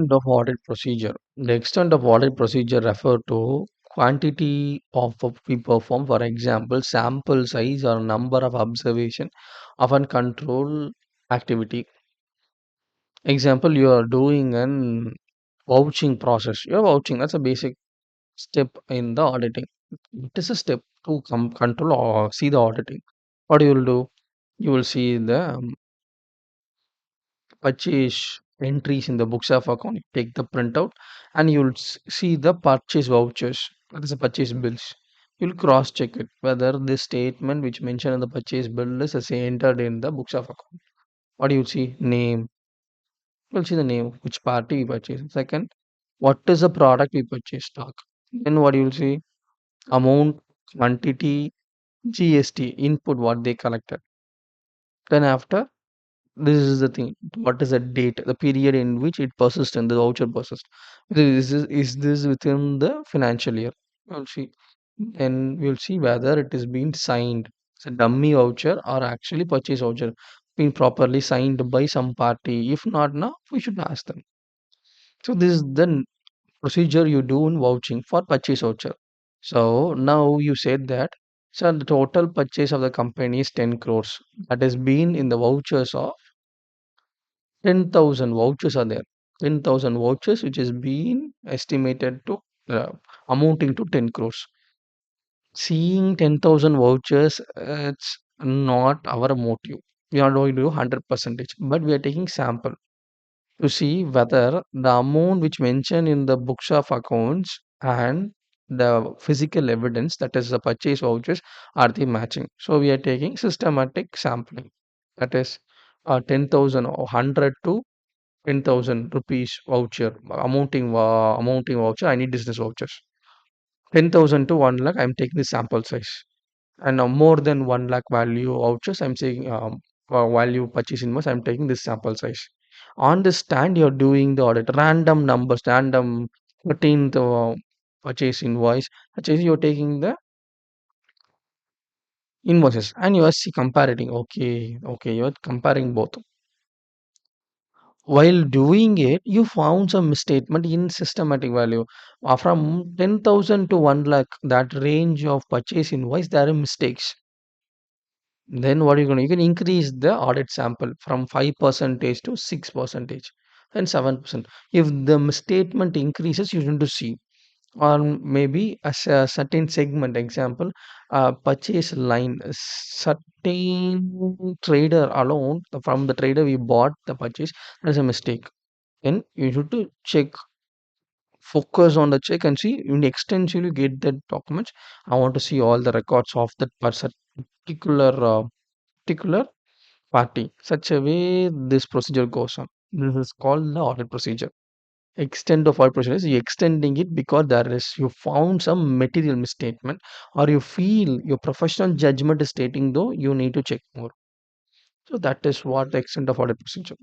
Of audit procedure. The extent of audit procedure refer to quantity of we perform. For example, sample size or number of observation of a control activity. Example, you are doing an vouching process. You're vouching. That's a basic step in the auditing. It is a step to control or see the auditing. What you will do? You will see the purchase entries in the books of account. You take the printout and you'll see the purchase vouchers. That is the purchase bills. You'll cross check it whether this statement which mentioned in the purchase bill is say entered in the books of account. What do you see? Name. You'll see the name, which party we purchased. Second, what is the product we purchased stock. Then what you'll see? Amount, quantity, GST, input what they collected. Then after this is the thing. What is the date, the period in which it persists and the voucher persists? Is this within the financial year? We'll see. Then we'll see whether it is being signed. It's a dummy voucher or actually purchase voucher being properly signed by some party. If not, now we should ask them. So this is the procedure you do in vouching for purchase voucher. So now you said that so the total purchase of the company is 10 crores. That has been in the vouchers of 10,000 vouchers are there. 10,000 vouchers, which is being estimated to amounting to 10 crores. Seeing 10,000 vouchers, it's not our motive. We are going to do 100 percentage, but we are taking sample to see whether the amount which mentioned in the books of accounts and the physical evidence, that is the purchase vouchers, are they matching. So we are taking systematic sampling. That is 10,000 or 100 to 10,000 rupees voucher, amounting voucher. I need business vouchers. 10,000 to 1 lakh, I'm taking the sample size. And more than 1 lakh value vouchers, I'm saying value purchase invoice, I'm taking this sample size. On the stand, you're doing the audit, random numbers, random 13th purchase invoice, purchase, you're taking the invoices and you are see comparing. Okay, okay, you're comparing both. While doing it, you found some misstatement in systematic value. From 10,000 to 1 lakh, that range of purchase invoice, there are mistakes. Then what are you going to? You can increase the audit sample from 5 percentage to 6 percentage, then 7%. If the misstatement increases, you need to see. Or maybe as a certain segment, example, purchase line, certain trader alone, from the trader we bought the purchase, there's a mistake. Then you need to check, focus on the check and see in extensively get that documents. I want to see all the records of that particular particular party. Such a way this procedure goes on. This is called the audit procedure. Extent of audit procedure is you extending it because there is you found some material misstatement or you feel your professional judgment is stating though you need to check more. So that is what the extent of audit procedure.